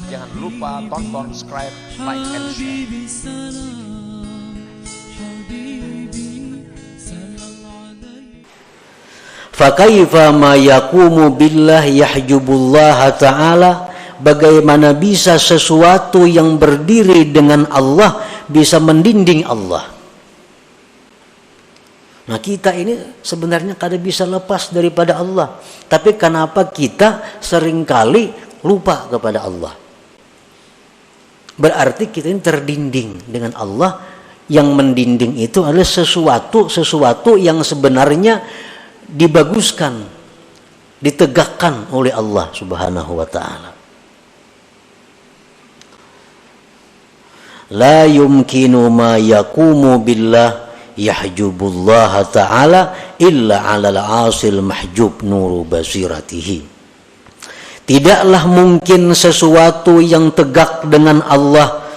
Jangan lupa tonton, subscribe, like, and share. Fakaifa ma yaqumu billah yahjubullah ta'ala, bagaimana bisa sesuatu yang berdiri dengan Allah bisa mendinding Allah. Nah, kita ini sebenarnya kada bisa lepas daripada Allah, tapi kenapa kita seringkali lupa kepada Allah? Berarti kita ini terdinding dengan Allah. Yang mendinding itu adalah sesuatu yang sebenarnya dibaguskan, ditegakkan oleh Allah Subhanahu wa ta'ala. La yumkinu ma yaqumu billah yahjubullah ta'ala illa 'alal 'asil mahjub nuru basiratihi. Tidaklah mungkin sesuatu yang tegak dengan Allah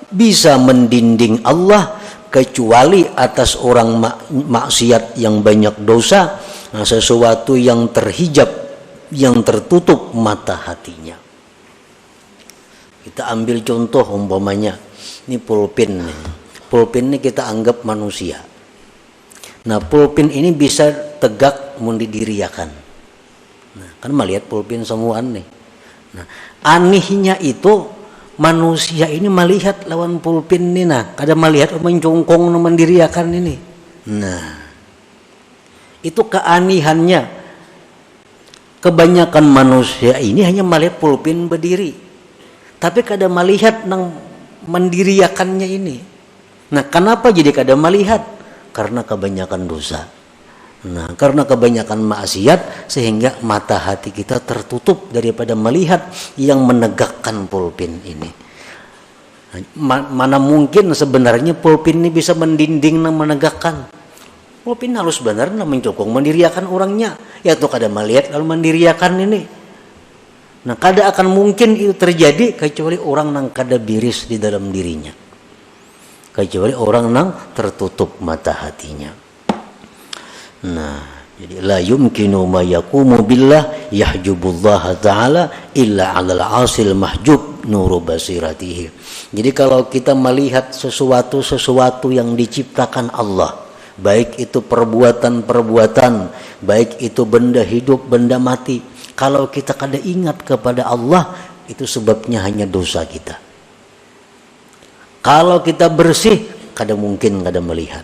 bisa mendinding Allah kecuali atas orang maksiat yang banyak dosa. Nah, sesuatu yang terhijab, yang tertutup mata hatinya. Kita ambil contoh umpamanya, ini pulpen. Pulpen ini kita anggap manusia. Nah, pulpen ini bisa tegak mendiriakan. Nah, kan melihat pulpen semuaan nih. Nah, anehnya itu manusia ini melihat lawan pulpen ini, nah, kada melihat mencongkong mendiriakan ini. Nah, itu keanehannya. Kebanyakan manusia ini hanya melihat pulpen berdiri, tapi kada melihat nang mendiriakannya ini. Nah, kenapa jadi kada melihat? Karena kebanyakan dosa. Nah, karena kebanyakan maksiat sehingga mata hati kita tertutup daripada melihat yang menegakkan pulpen ini. Mana mungkin sebenarnya pulpen ini bisa mendinding dan menegakkan. Pulpen harus benar mencokong mendiriakan orangnya, yaitu kada melihat lalu mendiriakan ini. Nah, kada akan mungkin itu terjadi kecuali orang yang kada biris di dalam dirinya, kecuali orang yang tertutup mata hatinya. Nah, jadi la yumkinu ma yaqumu billah yahjubullah ta'ala illa 'alal 'asil mahjub nuru basiratihi. Jadi kalau kita melihat sesuatu yang diciptakan Allah, baik itu perbuatan-perbuatan, baik itu benda hidup, benda mati, kalau kita kada ingat kepada Allah, itu sebabnya hanya dosa kita. Kalau kita bersih, kada mungkin kada melihat.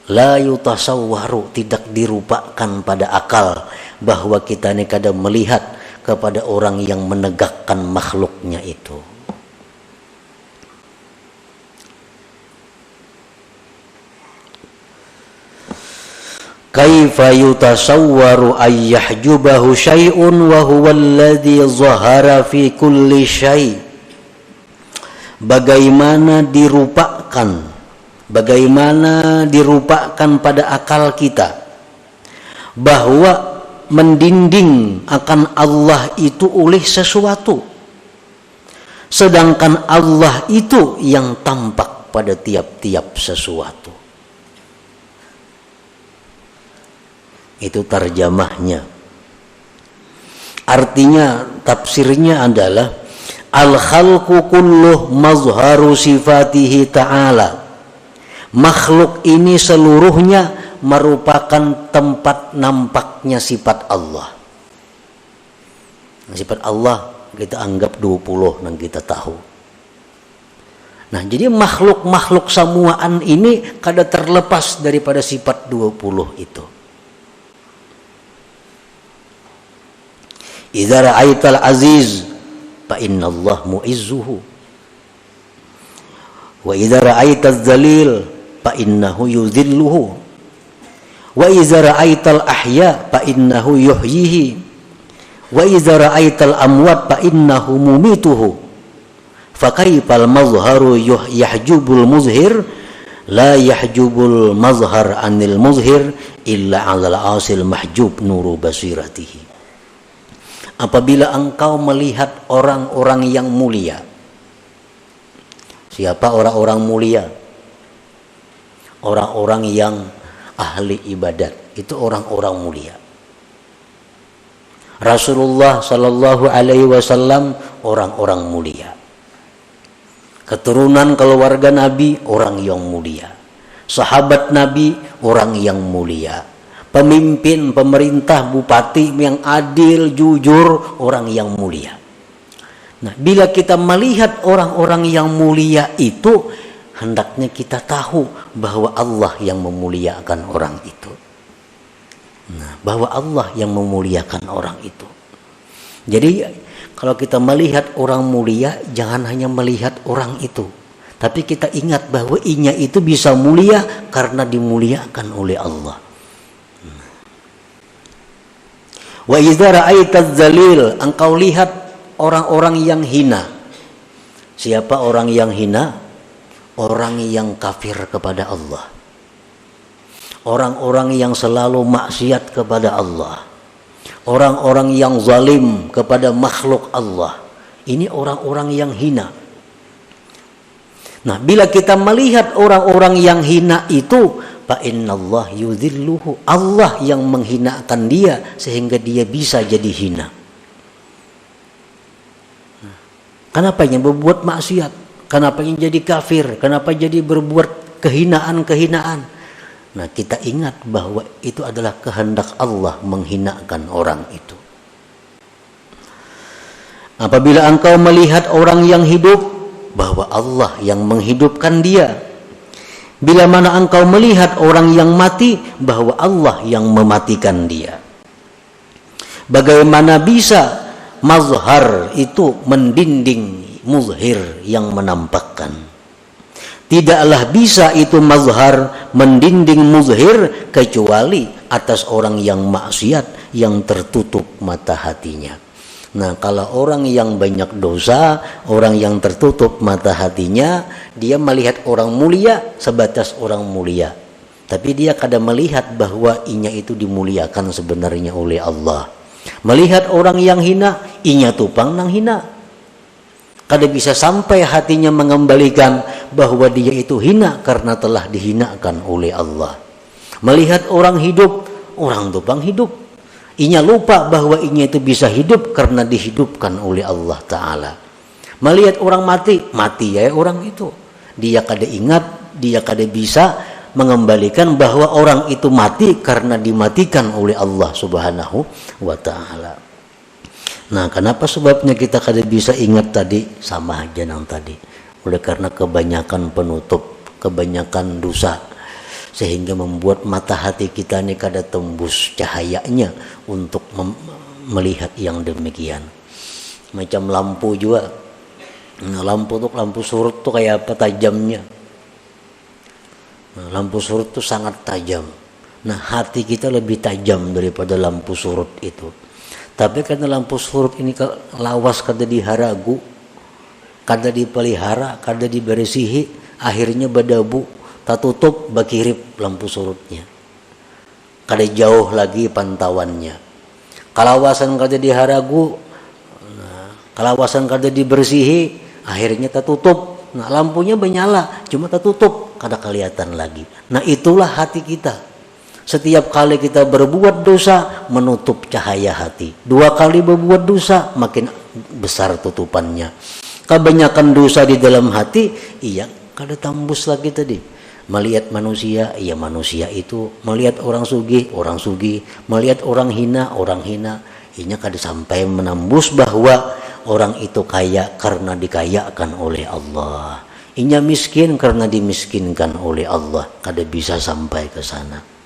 La yutasawwaru, tidak dirupakan pada akal bahwa kita ini kada melihat kepada orang yang menegakkan makhluknya itu. Kaifa yutasawwaru ay yahjubahu syai'un wa huwa alladhi zahara fi kulli syai'. Bagaimana dirupakan pada akal kita bahwa mendinding akan Allah itu oleh sesuatu, sedangkan Allah itu yang tampak pada tiap-tiap sesuatu. Itu terjemahnya. Artinya, tafsirnya adalah al-khalqu kulluh mazharu sifatihi ta'ala. Makhluk ini seluruhnya merupakan tempat nampaknya sifat Allah. Sifat Allah kita anggap 20 yang kita tahu. Nah, jadi makhluk-makhluk samuaan ini kada terlepas daripada sifat 20 itu. Idza ra'aital aziz fa innallaha mu'izzuhu wa idza ra'aitaz zalil fa innahu yudhilluhu wa idza ra'aital ahya fa innahu yuhyihi wa idza ra'aital amwat fa innahu mumituhu fa kaifal mazharu yahjubul muzhir la yahjubul mazhar anil muzhir illa 'alal 'asil mahjub nuru basiratihi. Apabila engkau melihat orang-orang yang mulia, siapa orang-orang mulia? Orang-orang yang ahli ibadat, itu orang-orang mulia. Rasulullah sallallahu alaihi wasallam orang-orang mulia. Keturunan keluarga Nabi orang yang mulia. Sahabat Nabi orang yang mulia. Pemimpin, pemerintah, bupati yang adil, jujur, orang yang mulia. Nah, bila kita melihat orang-orang yang mulia itu, hendaknya kita tahu bahwa Allah yang memuliakan orang itu. Nah, bahwa Allah yang memuliakan orang itu. Jadi kalau kita melihat orang mulia, jangan hanya melihat orang itu, tapi kita ingat bahwa inya itu bisa mulia karena dimuliakan oleh Allah. Wa idza ra'aitaz zalil, engkau lihat orang-orang yang hina. Siapa orang yang hina? Orang yang kafir kepada Allah. Orang-orang yang selalu maksiat kepada Allah. Orang-orang yang zalim kepada makhluk Allah. Ini orang-orang yang hina. Nah, bila kita melihat orang-orang yang hina itu, fa innallah yudhilluhu, Allah yang menghinakan dia sehingga dia bisa jadi hina. Kenapa yang berbuat maksiat? Kenapa yang jadi kafir? Kenapa jadi berbuat kehinaan-kehinaan? Nah, kita ingat bahwa itu adalah kehendak Allah menghinakan orang itu. Apabila engkau melihat orang yang hidup, bahwa Allah yang menghidupkan dia. Bila mana engkau melihat orang yang mati, bahwa Allah yang mematikan dia. Bagaimana bisa mazhar itu mendinding muzhir yang menampakkan? Tidaklah bisa itu mazhar mendinding muzhir kecuali atas orang yang maksiat yang tertutup mata hatinya. Nah, kalau orang yang banyak dosa, orang yang tertutup mata hatinya, dia melihat orang mulia sebatas orang mulia. Tapi dia kadang melihat bahwa inya itu dimuliakan sebenarnya oleh Allah. Melihat orang yang hina, inya tupang nang hina. Kadang bisa sampai hatinya mengembalikan bahwa dia itu hina karena telah dihinakan oleh Allah. Melihat orang hidup, orang tupang hidup. Inya lupa bahwa inya itu bisa hidup karena dihidupkan oleh Allah Ta'ala. Melihat orang mati, mati ya orang itu. Dia kadang ingat, dia kadang bisa mengembalikan bahwa orang itu mati karena dimatikan oleh Allah Subhanahu wa Ta'ala. Nah, kenapa sebabnya kita kadang bisa ingat tadi? Sama aja yang tadi. Oleh karena kebanyakan penutup, kebanyakan dosa, sehingga membuat mata hati kita ini kadang tembus cahayanya untuk melihat yang demikian. Macam lampu juga. Nah, lampu surut tuh kayak apa tajamnya. Nah, lampu surut tuh sangat tajam. Nah, hati kita lebih tajam daripada lampu surut itu. Tapi karena lampu surut ini lawas kada diharagu, kada dipelihara, kada diberesihi, akhirnya badabu, tak tutup bakirip lampu surutnya. Kada jauh lagi pantauannya. Kalawasan kada diharagu, kalawasan kada diberesihi, akhirnya tak tutup. Nah, lampunya menyala, cuma tak tutup, kada kelihatan lagi. Nah, itulah hati kita. Setiap kali kita berbuat dosa, menutup cahaya hati. 2 kali berbuat dosa, makin besar tutupannya. Kebanyakan dosa di dalam hati, iya, kada tambus lagi tadi. Melihat manusia, iya manusia itu. Melihat orang sugih, orang sugih. Melihat orang hina, inya kada sampai menembus bahwa orang itu kaya karena dikayakan oleh Allah. Inya miskin karena dimiskinkan oleh Allah. Kada bisa sampai ke sana.